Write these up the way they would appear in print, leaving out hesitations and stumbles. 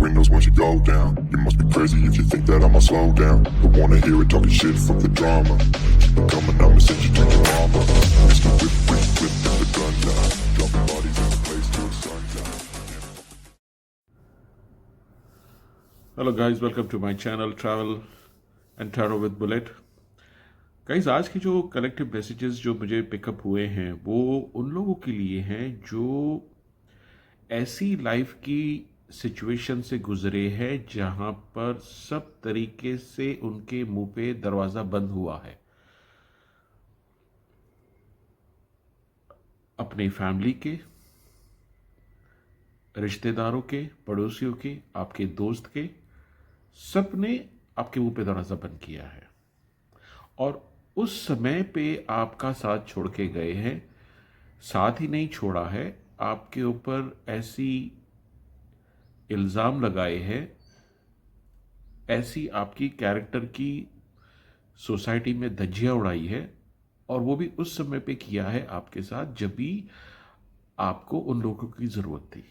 windows once you go down. You must be crazy if you think that I'ma slow down. Don't wanna hear it talking shit, fuck the drama. Keep it coming, I'ma send you to your mama. Mr. Whip, with the gun down. Dropping bodies in the place till the sun down. Hello guys, welcome to my channel travel and tarot with Bullet. Guys, आज की जो collective messages जो मुझे pickup हुए हैं वो उन लोगों के लिए हैं जो ऐसी लाइफ की सिचुएशन से गुजरे हैं जहां पर सब तरीके से उनके मुंह पे दरवाज़ा बंद हुआ है। अपनी फैमिली के, रिश्तेदारों के, पड़ोसियों के, आपके दोस्त के, सब ने आपके मुंह पे दरवाज़ा बंद किया है और उस समय पे आपका साथ छोड़ के गए हैं। साथ ही नहीं छोड़ा है, आपके ऊपर ऐसी इल्ज़ाम लगाए हैं, ऐसी आपकी कैरेक्टर की सोसाइटी में धज्जियाँ उड़ाई है, और वो भी उस समय पे किया है आपके साथ जब भी आपको उन लोगों की ज़रूरत थी।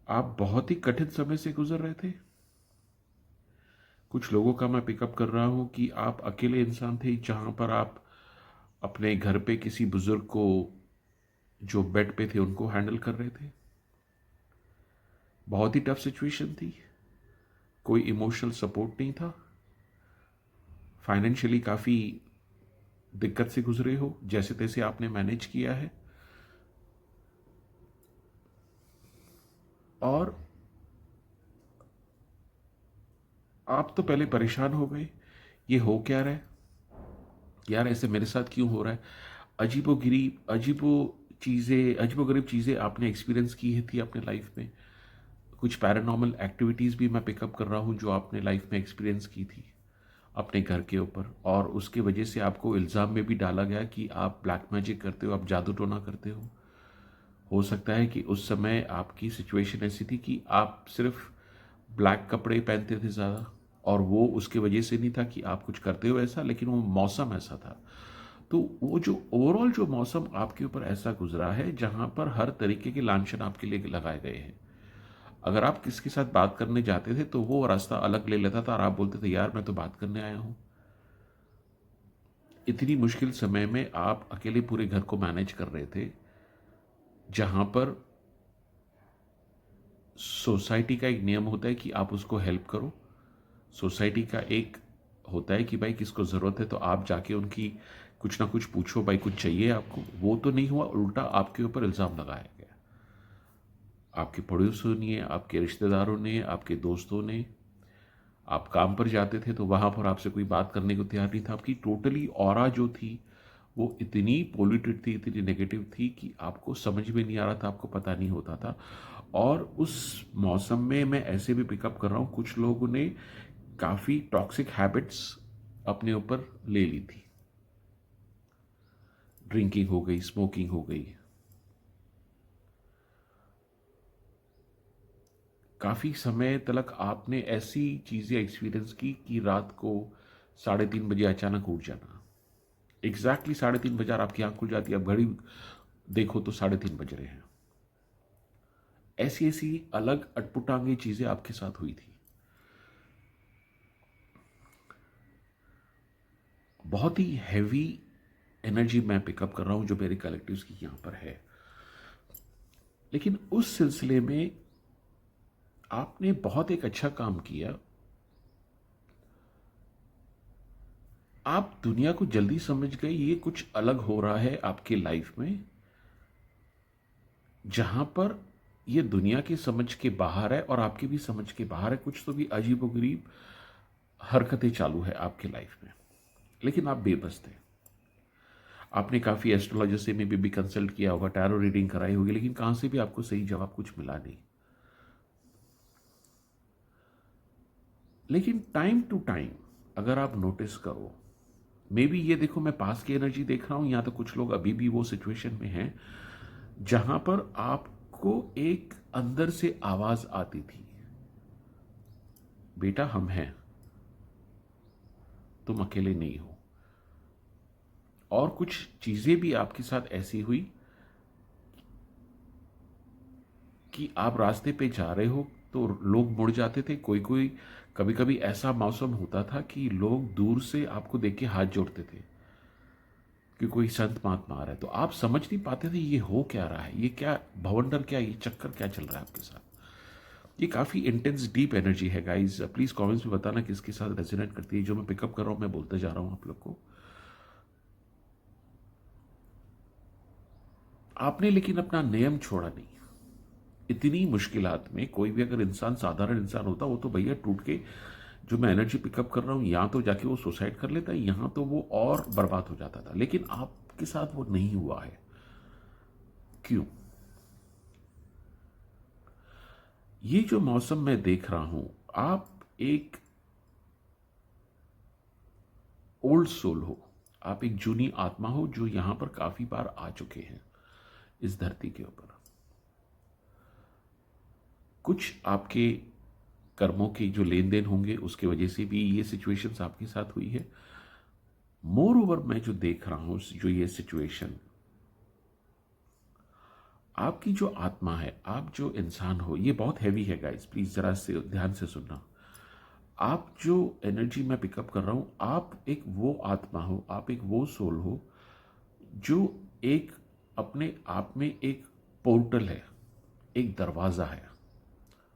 आप बहुत ही कठिन समय से गुजर रहे थे। कुछ लोगों का मैं पिकअप कर रहा हूं कि आप अकेले इंसान थे जहां पर आप अपने घर पे किसी बुजुर्ग को जो बेड पे थे उनको हैंडल कर रहे थे। बहुत ही टफ सिचुएशन थी, कोई इमोशनल सपोर्ट नहीं था, फाइनेंशियली काफ़ी दिक्कत से गुजरे हो, जैसे तैसे आपने मैनेज किया है और आप तो पहले परेशान हो गए। ये हो क्या रहा है यार, ऐसे मेरे साथ क्यों हो रहा है। अजीबो गरीब चीज़ें आपने एक्सपीरियंस की थी अपने लाइफ में। कुछ पैरानॉर्मल एक्टिविटीज़ भी मैं पिकअप कर रहा हूँ जो आपने लाइफ में एक्सपीरियंस की थी अपने घर के ऊपर, और उसके वजह से आपको इल्ज़ाम में भी डाला गया कि आप ब्लैक मैजिक करते हो, आप जादू टोना करते हो सकता है कि उस समय आपकी सिचुएशन ऐसी थी कि आप सिर्फ ब्लैक कपड़े पहनते थे ज़्यादा, और वो उसके वजह से नहीं था कि आप कुछ करते हो ऐसा, लेकिन वो मौसम ऐसा था। तो वो जो ओवरऑल जो मौसम आपके ऊपर ऐसा गुजरा है जहां पर हर तरीके के लांछन आपके लिए लगाए गए हैं। अगर आप किसके साथ बात करने जाते थे तो वो रास्ता अलग ले लेता था और आप बोलते थे यार मैं तो बात करने आया हूं। इतनी मुश्किल समय में आप अकेले पूरे घर को मैनेज कर रहे थे, जहां पर सोसाइटी का एक नियम होता है कि आप उसको हेल्प करो। सोसाइटी का एक होता है कि भाई किसको ज़रूरत है तो आप जाके उनकी कुछ ना कुछ पूछो, भाई कुछ चाहिए आपको। वो तो नहीं हुआ, उल्टा आपके ऊपर इल्ज़ाम लगाया गया। आपके पड़ोसियों ने, आपके रिश्तेदारों ने, आपके दोस्तों ने। आप काम पर जाते थे तो वहाँ पर आपसे कोई बात करने को तैयार नहीं था। आपकी टोटली ऑरा जो थी वो इतनी पॉल्यूटेड थी, इतनी नेगेटिव थी कि आपको समझ में नहीं आ रहा था, आपको पता नहीं होता था। और उस मौसम में मैं ऐसे भी पिकअप कर रहा हूँ, कुछ लोगों ने काफ़ी टॉक्सिक हैबिट्स अपने ऊपर ले ली थी। ड्रिंकिंग हो गई, स्मोकिंग हो गई। काफ़ी समय तक आपने ऐसी चीज़ें एक्सपीरियंस की कि रात को 3:30 बजे अचानक उठ जाना। एग्जैक्टली 3:30 बजे आपकी आंख खुल जाती है, आप घड़ी देखो तो 3:30 बज रहे हैं। ऐसी ऐसी अलग अटपुटांगी चीज़ें आपके साथ हुई थी। बहुत ही हैवी एनर्जी मैं पिकअप कर रहा हूं जो मेरे कलेक्टिव्स की यहां पर है। लेकिन उस सिलसिले में आपने बहुत एक अच्छा काम किया। आप दुनिया को जल्दी समझ गए ये कुछ अलग हो रहा है आपकी लाइफ में, जहां पर ये दुनिया की समझ के बाहर है और आपकी भी समझ के बाहर है। कुछ तो भी अजीबोगरीब हरकतें चालू है आपकी लाइफ में, लेकिन आप बेबस थे। आपने काफ़ी एस्ट्रोलॉजर से में भी कंसल्ट किया होगा, टैरो रीडिंग कराई होगी, लेकिन कहाँ से भी आपको सही जवाब कुछ मिला नहीं। लेकिन टाइम टू टाइम अगर आप नोटिस करो, मे बी ये देखो मैं पास की एनर्जी देख रहा हूं, या तो कुछ लोग अभी भी वो सिचुएशन में हैं जहां पर आपको एक अंदर से आवाज आती थी, बेटा हम हैं, तुम अकेले नहीं हो। और कुछ चीजें भी आपके साथ ऐसी हुई कि आप रास्ते पे जा रहे हो तो लोग मुड़ जाते थे, कोई कोई कभी कभी ऐसा मौसम होता था कि लोग दूर से आपको देख के हाथ जोड़ते थे कि कोई संत महात्मा आ रहा है, तो आप समझ नहीं पाते थे ये हो क्या रहा है, ये क्या भवंडर, क्या ये चक्कर क्या चल रहा है आपके साथ। ये काफ़ी इंटेंस डीप एनर्जी है गाइज। प्लीज़ कमेंट्स में बताना किसके साथ रेजोनेट करती है। जो मैं पिकअप कर रहा हूँ मैं बोलते जा रहा हूँ आप लोग को। आपने लेकिन अपना नियम छोड़ा नहीं। इतनी मुश्किलात में कोई भी अगर इंसान साधारण इंसान होता, वो तो भैया टूट के, जो मैं एनर्जी पिकअप कर रहा हूँ, यहाँ तो जाके वो सुसाइड कर लेता है, यहाँ तो वो और बर्बाद हो जाता था। लेकिन आपके साथ वो नहीं हुआ है। क्यों? ये जो मौसम मैं देख रहा हूं, आप एक ओल्ड सोल हो, आप एक जूनी आत्मा हो जो यहां पर काफी बार आ चुके हैं इस धरती के ऊपर। कुछ आपके कर्मों के जो लेन देन होंगे उसके वजह से भी ये सिचुएशंस आपके साथ हुई है। मोर ओवर मैं जो देख रहा हूं, जो ये सिचुएशन, आपकी जो आत्मा है, आप जो इंसान हो, ये बहुत हैवी है गाइस, प्लीज जरा से ध्यान से सुनना। आप जो एनर्जी मैं पिकअप कर रहा हूं, आप एक वो आत्मा हो, आप एक वो सोल हो जो एक अपने आप में एक पोर्टल है, एक दरवाजा है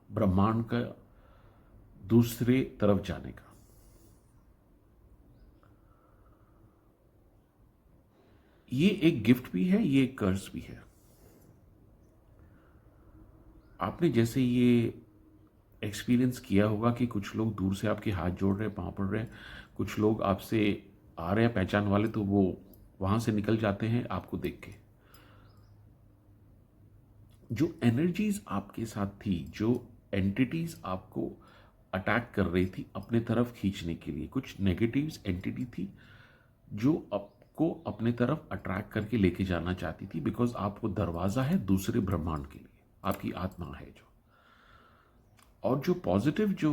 ब्रह्मांड का दूसरे तरफ जाने का। ये एक गिफ्ट भी है, ये एक कर्ज भी है। आपने जैसे ये एक्सपीरियंस किया होगा कि कुछ लोग दूर से आपके हाथ जोड़ रहे हैं, पाँव पड़ रहे हैं, कुछ लोग आपसे आ रहे हैं पहचान वाले, तो वो वहां से निकल जाते हैं आपको देख के। जो एनर्जीज आपके साथ थी, जो एंटिटीज आपको अटैक कर रही थी अपने तरफ खींचने के लिए, कुछ नेगेटिव्स एंटिटी थी जो आपको अपने तरफ अट्रैक्ट करके लेके जाना चाहती थी, बिकॉज आपको दरवाजा है दूसरे ब्रह्मांड के लिए, आपकी आत्मा है जो। और जो पॉजिटिव जो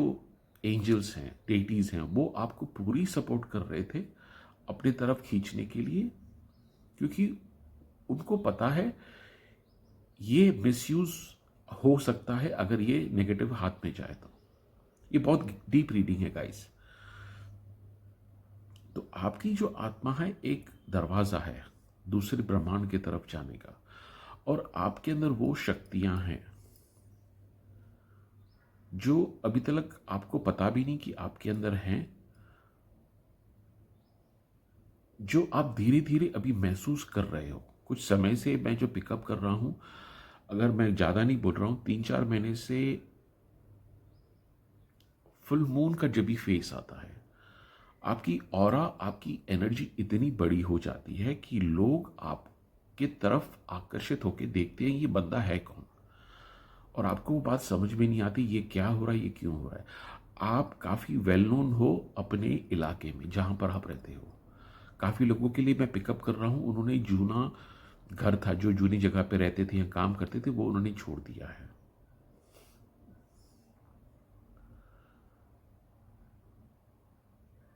एंजल्स हैं, डेटीज हैं, वो आपको पूरी सपोर्ट कर रहे थे अपने तरफ खींचने के लिए, क्योंकि उनको पता है ये मिसयूज हो सकता है अगर ये नेगेटिव हाथ में जाए तो। ये बहुत डीप रीडिंग है गाइस। तो आपकी जो आत्मा है एक दरवाजा है दूसरे ब्रह्मांड की तरफ जाने का, और आपके अंदर वो शक्तियां हैं जो अभी तक आपको पता भी नहीं कि आपके अंदर हैं, जो आप धीरे धीरे अभी महसूस कर रहे हो। कुछ समय से मैं जो पिकअप कर रहा हूं, अगर मैं ज्यादा नहीं बोल रहा हूं, 3-4 महीने से फुल मून का जब भी फेस आता है, आपकी ऑरा, आपकी एनर्जी इतनी बड़ी हो जाती है कि लोग आपके तरफ आकर्षित होकर देखते हैं ये बंदा है कौन, और आपको वो बात समझ में नहीं आती ये क्या हो रहा है, ये क्यों हो रहा है। आप काफ़ी वेल नोन हो अपने इलाके में जहाँ पर आप रहते हो। काफ़ी लोगों के लिए मैं पिकअप कर रहा हूँ, उन्होंने जूना घर था, जो जूनी जगह पे रहते थे या काम करते थे, वो उन्होंने छोड़ दिया है।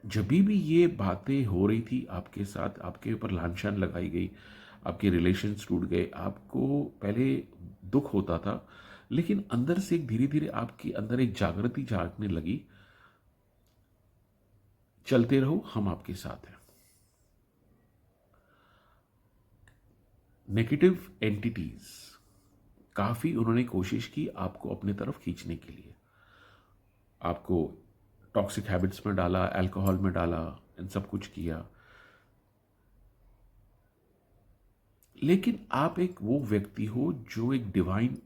जब भी ये बातें हो रही थी आपके साथ, आपके ऊपर लांछन लगाई गई, आपके रिलेशंस टूट गए, आपको पहले दुख होता था, लेकिन अंदर से एक धीरे धीरे आपके अंदर एक जागृति जागने लगी। चलते रहो, हम आपके साथ हैं। नेगेटिव एंटिटीज काफी उन्होंने कोशिश की आपको अपने तरफ खींचने के लिए, आपको टॉक्सिक हैबिट्स में डाला, अल्कोहल में डाला, इन सब कुछ किया। लेकिन आप एक वो व्यक्ति हो जो एक डिवाइन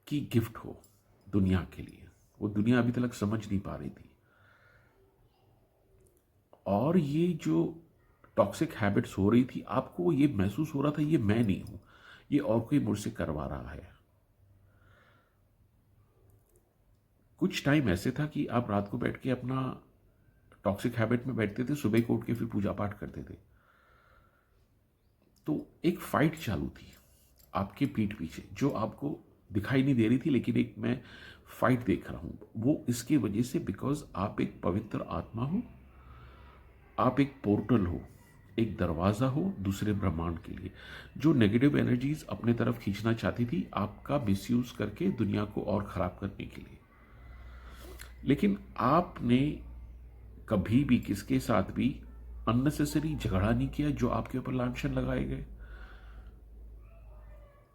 की गिफ्ट हो दुनिया के लिए, वो दुनिया अभी तक समझ नहीं पा रही थी। और ये जो टॉक्सिक हैबिट्स हो रही थी, आपको ये महसूस हो रहा था ये मैं नहीं हूं, ये और कोई मुझसे करवा रहा है। कुछ टाइम ऐसे था कि आप रात को बैठ के अपना टॉक्सिक हैबिट में बैठते थे, सुबह को उठ के फिर पूजा पाठ करते थे। तो एक फाइट चालू थी आपके पीठ पीछे जो आपको दिखाई नहीं दे रही थी, लेकिन एक मैं फाइट देख रहा हूं। वो इसकी वजह से बिकॉज आप एक पवित्र आत्मा हो, आप एक पोर्टल हो, एक दरवाज़ा हो दूसरे ब्रह्मांड के लिए। जो नेगेटिव एनर्जीज अपने तरफ खींचना चाहती थी आपका मिसयूज करके दुनिया को और ख़राब करने के लिए। लेकिन आपने कभी भी किसके साथ भी अननेसेसरी झगड़ा नहीं किया जो आपके ऊपर लांछन लगाए गए।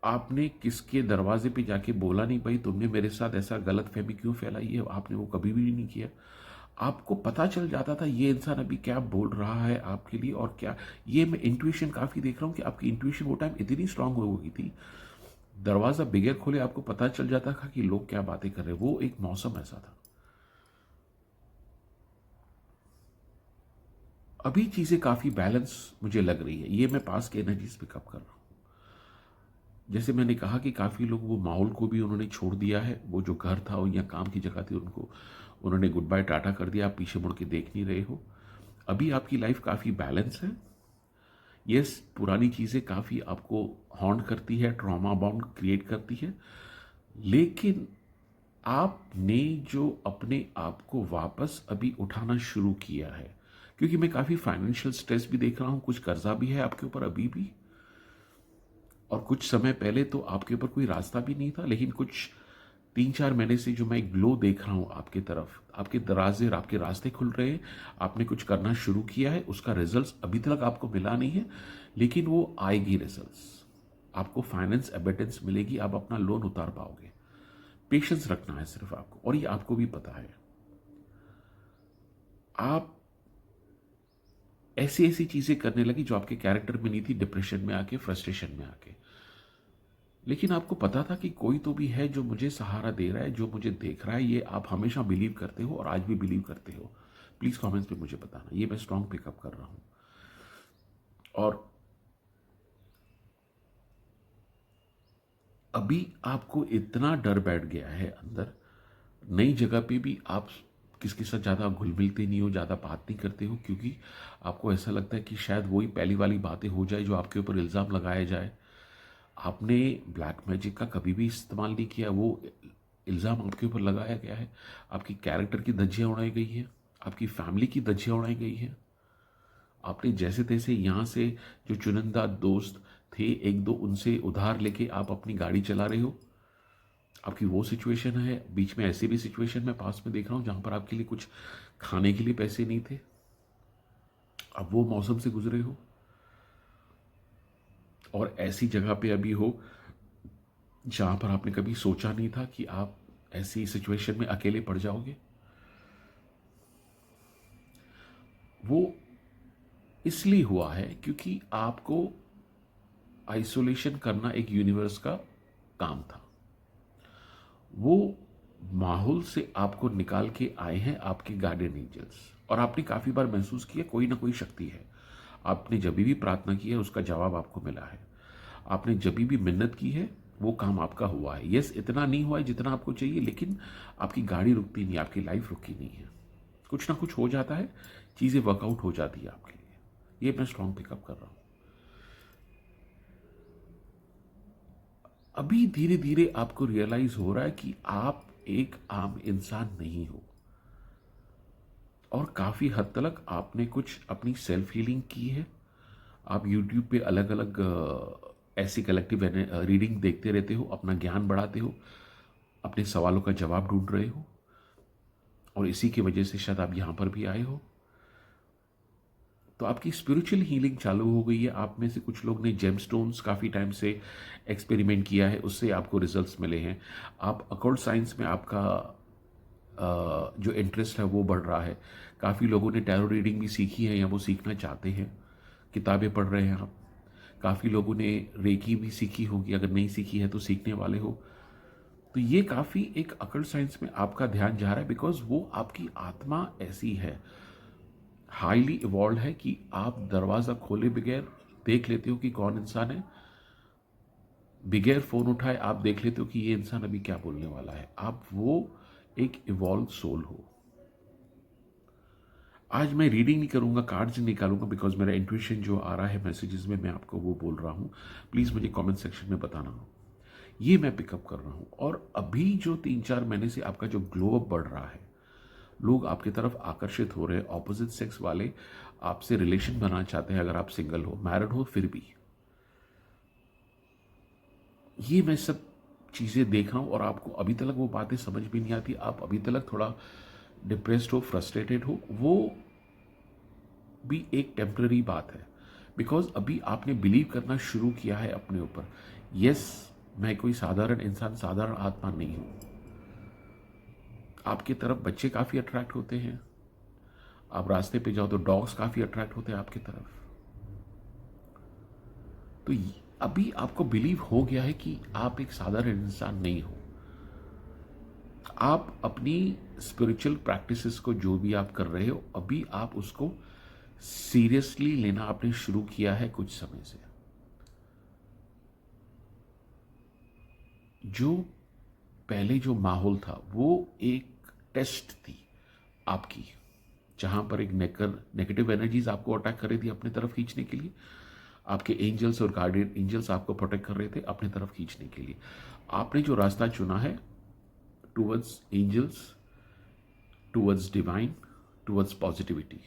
आपने किसके दरवाजे पे जाके बोला नहीं भाई तुमने मेरे साथ ऐसा गलत फहमी क्यों फैलाई है, आपने वो कभी भी नहीं किया। आपको पता चल जाता था ये इंसान अभी क्या बोल रहा है आपके लिए और क्या। ये मैं इंट्यूशन काफ़ी देख रहा हूँ कि आपकी इंट्यूशन वो टाइम इतनी स्ट्रांग हो गई थी, दरवाज़ा बगैर खोले आपको पता चल जाता था कि लोग क्या बातें कर रहे हैं। वो एक मौसम ऐसा था। अभी चीज़ें काफ़ी बैलेंस मुझे लग रही है, ये मैं पास की एनर्जीज पिकअप कर रहा हूँ। जैसे मैंने कहा कि काफ़ी लोग वो माहौल को भी उन्होंने छोड़ दिया है, वो जो घर था या काम की जगह थी उनको उन्होंने गुड बाय टाटा कर दिया। आप पीछे मुड़ के देख नहीं रहे हो। अभी आपकी लाइफ काफ़ी बैलेंस है। यस, पुरानी चीज़ें काफ़ी आपको हॉन्ट करती है, ट्रॉमा बाउंड क्रिएट करती है, लेकिन आपने जो अपने आप को वापस अभी उठाना शुरू किया है, क्योंकि मैं काफ़ी फाइनेंशियल स्ट्रेस भी देख रहा हूँ, कुछ कर्जा भी है आपके ऊपर अभी भी, और कुछ समय पहले तो आपके ऊपर कोई रास्ता भी नहीं था, लेकिन कुछ 3-4 महीने से जो मैं ग्लो देख रहा हूँ आपकी तरफ, आपके दरवाजे और आपके रास्ते खुल रहे हैं। आपने कुछ करना शुरू किया है, उसका रिजल्ट्स अभी तक आपको मिला नहीं है, लेकिन वो आएगी रिजल्ट्स। आपको फाइनेंस एबेटेंस मिलेगी, आप अपना लोन उतार पाओगे। पेशेंस रखना है सिर्फ आपको, और ये आपको भी पता है। आप ऐसी ऐसी चीजें करने लगी जो आपके कैरेक्टर में नहीं थी, डिप्रेशन में आके, फ्रस्ट्रेशन में आके। लेकिन आपको पता था कि कोई तो भी है जो मुझे सहारा दे रहा है, जो मुझे देख रहा है। ये आप हमेशा बिलीव करते हो और आज भी बिलीव करते हो। प्लीज कमेंट्स पे मुझे बताना, ये मैं स्ट्रांग पिकअप कर रहा हूं। और अभी आपको इतना डर बैठ गया है अंदर, नई जगह पे भी आप किसके साथ ज़्यादा घुल मिलते नहीं हो, ज़्यादा बात नहीं करते हो, क्योंकि आपको ऐसा लगता है कि शायद वही पहली वाली बातें हो जाए जो आपके ऊपर इल्ज़ाम लगाया जाए। आपने ब्लैक मैजिक का कभी भी इस्तेमाल नहीं किया, वो इल्ज़ाम आपके ऊपर लगाया गया है। आपकी कैरेक्टर की धज्जियाँ उड़ाई गई हैं, आपकी फैमिली की धज्जियाँ उड़ाई गई हैं। आपने जैसे तैसे यहाँ से जो चुनिंदा दोस्त थे एक दो, उनसे उधार लेके आप अपनी गाड़ी चला रहे हो। आपकी वो सिचुएशन है। बीच में ऐसी भी सिचुएशन मैं पास में देख रहा हूँ जहाँ पर आपके लिए कुछ खाने के लिए पैसे नहीं थे, अब वो मौसम से गुजरे हो। और ऐसी जगह पे अभी हो जहां पर आपने कभी सोचा नहीं था कि आप ऐसी सिचुएशन में अकेले पड़ जाओगे। वो इसलिए हुआ है क्योंकि आपको आइसोलेशन करना एक यूनिवर्स का काम था। वो माहौल से आपको निकाल के आए हैं आपके गार्डियन एंजल्स, और आपने काफी बार महसूस किया कोई ना कोई शक्ति है। आपने जब भी प्रार्थना की है उसका जवाब आपको मिला है। आपने जब भी मिन्नत की है वो काम आपका हुआ है। यस, इतना नहीं हुआ है जितना आपको चाहिए, लेकिन आपकी गाड़ी रुकती नहीं, आपकी लाइफ रुकी नहीं है। कुछ ना कुछ हो जाता है, चीज़ें वर्कआउट हो जाती है आपके लिए। ये मैं स्ट्रॉन्ग पिकअप कर रहा हूं। अभी धीरे धीरे आपको रियलाइज हो रहा है कि आप एक आम इंसान नहीं हो, और काफ़ी हद तक आपने कुछ अपनी सेल्फ हीलिंग की है। आप यूट्यूब पे अलग अलग ऐसी कलेक्टिव रीडिंग देखते रहते हो, अपना ज्ञान बढ़ाते हो, अपने सवालों का जवाब ढूंढ रहे हो, और इसी की वजह से शायद आप यहाँ पर भी आए हो। तो आपकी स्पिरिचुअल हीलिंग चालू हो गई है। आप में से कुछ लोग ने जेमस्टोन्स काफ़ी टाइम से एक्सपेरिमेंट किया है, उससे आपको रिजल्ट्स मिले हैं। आप अकॉल्ट साइंस में आपका जो इंटरेस्ट है वो बढ़ रहा है। काफ़ी लोगों ने टैरो रीडिंग भी सीखी है या वो सीखना चाहते हैं, किताबें पढ़ रहे हैं आप। काफ़ी लोगों ने रेकी भी सीखी होगी, अगर नहीं सीखी है तो सीखने वाले हो। तो ये काफ़ी एक अकल्ट साइंस में आपका ध्यान जा रहा है, बिकॉज वो आपकी आत्मा ऐसी है, हाईली इवॉल्व है, कि आप दरवाज़ा खोले बगैर देख लेते हो कि कौन इंसान है। बगैर फ़ोन उठाए आप देख लेते हो कि ये इंसान अभी क्या बोलने वाला है। आप वो एक इवॉल्व सोल हो। आज मैं रीडिंग नहीं करूंगा, कार्ड्स नहीं निकालूंगा, बिकॉज मेरा इंट्यूशन जो आ रहा है मैसेजेस में, मैं आपको वो बोल रहा हूँ। प्लीज़ मुझे कमेंट सेक्शन में बताना। ये मैं पिकअप कर रहा हूँ। और अभी जो 3-4 महीने से आपका जो ग्लो अप बढ़ रहा है, लोग आपकी तरफ आकर्षित हो रहे हैं, ऑपोजिट सेक्स वाले आपसे रिलेशन बनाना चाहते हैं, अगर आप सिंगल हो, मैरिड हो, फिर भी। ये मैं सब चीज़ें देख रहा हूँ और आपको अभी तक वो बातें समझ भी नहीं आती, आप अभी तक थोड़ा डिप्रेस्ड हो, फ्रस्ट्रेटेड हो, वो भी एक टेम्पररी बात है। बिकॉज अभी आपने बिलीव करना शुरू किया है अपने ऊपर, यस मैं कोई साधारण इंसान, साधारण आत्मा नहीं हूं। आपकी तरफ बच्चे काफ़ी अट्रैक्ट होते हैं, आप रास्ते पे जाओ तो डॉग्स काफ़ी अट्रैक्ट होते हैं आपकी तरफ। तो अभी आपको बिलीव हो गया है कि आप एक साधारण इंसान नहीं हो। आप अपनी स्पिरिचुअल प्रैक्टिसेस को जो भी आप कर रहे हो, अभी आप उसको सीरियसली लेना आपने शुरू किया है कुछ समय से। जो पहले जो माहौल था वो एक टेस्ट थी आपकी, जहां पर एक नेगेटिव एनर्जीज आपको अटैक कर रही थी अपनी तरफ खींचने के लिए। आपके एंजल्स और गार्डियन एंजल्स आपको प्रोटेक्ट कर रहे थे अपनी तरफ खींचने के लिए। आपने जो रास्ता चुना है towards angels, towards divine, towards positivity.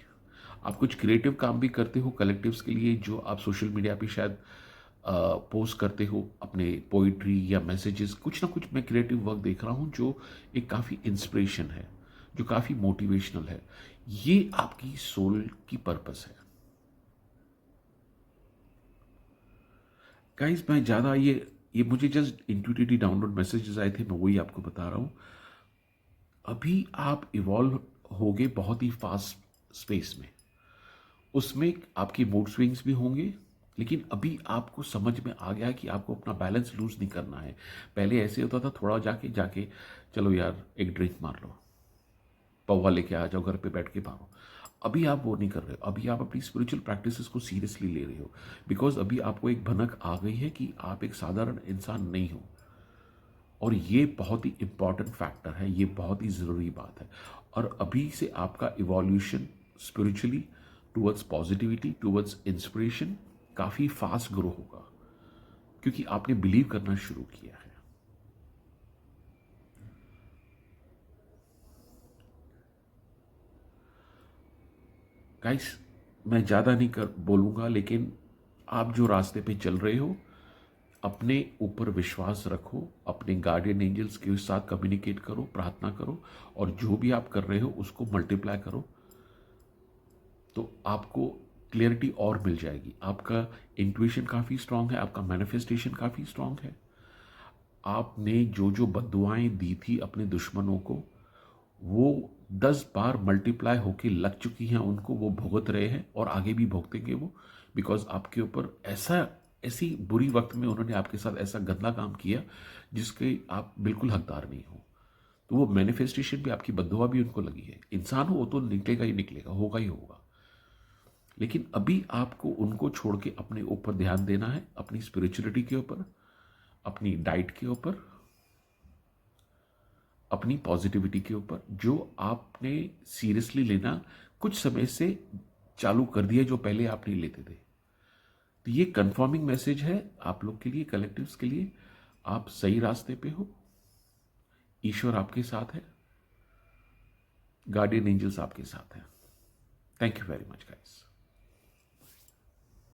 आप कुछ क्रिएटिव काम भी करते हो कलेक्टिव्स के लिए, जो आप सोशल मीडिया पे शायद पोस्ट करते हो अपने पोइट्री या मैसेजेस, कुछ ना कुछ मैं क्रिएटिव वर्क देख रहा हूँ जो एक काफ़ी इंस्पिरेशन है, जो काफ़ी मोटिवेशनल है। ये आपकी सोल की पर्पस है। गाइस मैं ज़्यादा ये मुझे जस्ट इंट्यूटिवली डाउनलोड मैसेजेस आए थे, मैं वही आपको बता रहा हूँ। अभी आप इवॉल्व होगे बहुत ही फास्ट स्पेस में, उसमें आपकी मूड स्विंग्स भी होंगे, लेकिन अभी आपको समझ में आ गया है कि आपको अपना बैलेंस लूज नहीं करना है। पहले ऐसे होता था, थोड़ा जाके जाके चलो यार एक ड्रिंक मार लो, पौवा लेके आ जाओ, घर पे बैठ के मारो। अभी आप वो नहीं कर रहे हो, अभी आप अपनी स्पिरिचुअल प्रैक्टिसेस को सीरियसली ले रहे हो। बिकॉज अभी आपको एक भनक आ गई है कि आप एक साधारण इंसान नहीं हो, और ये बहुत ही इंपॉर्टेंट फैक्टर है, ये बहुत ही ज़रूरी बात है। और अभी से आपका evolution spiritually towards positivity, towards inspiration काफ़ी फास्ट ग्रो होगा, क्योंकि आपने बिलीव करना शुरू किया है। गाइस मैं ज़्यादा नहीं कर बोलूँगा, लेकिन आप जो रास्ते पे चल रहे हो, अपने ऊपर विश्वास रखो, अपने गार्डियन एंजल्स के साथ कम्युनिकेट करो, प्रार्थना करो, और जो भी आप कर रहे हो उसको मल्टीप्लाई करो, तो आपको क्लियरिटी और मिल जाएगी। आपका इंट्यूशन काफ़ी स्ट्रांग है, आपका मैनिफेस्टेशन काफ़ी स्ट्रांग है। आपने जो जो बद्दुआएं दी थी अपने दुश्मनों को, वो 10 बार मल्टीप्लाई होके लग चुकी हैं उनको, वो भुगत रहे हैं और आगे भी भुगतेंगे वो। बिकॉज आपके ऊपर ऐसी बुरी वक्त में उन्होंने आपके साथ ऐसा गंदा काम किया जिसके आप बिल्कुल हकदार नहीं हो। तो वो मैनिफेस्टेशन भी, आपकी बद्दुआ भी उनको लगी है। इंसान हो वो तो निकलेगा ही निकलेगा, होगा ही होगा। लेकिन अभी आपको उनको छोड़ के अपने ऊपर ध्यान देना है, अपनी स्पिरिचुअलिटी के ऊपर, अपनी डाइट के ऊपर, अपनी पॉजिटिविटी के ऊपर, जो आपने सीरियसली लेना कुछ समय से चालू कर दिया, जो पहले आप नहीं लेते थे। तो ये कंफर्मिंग मैसेज है आप लोग के लिए, कलेक्टिव्स के लिए। आप सही रास्ते पे हो, ईश्वर आपके साथ है, गार्डियन एंजल्स आपके साथ हैं। Thank you very much guys.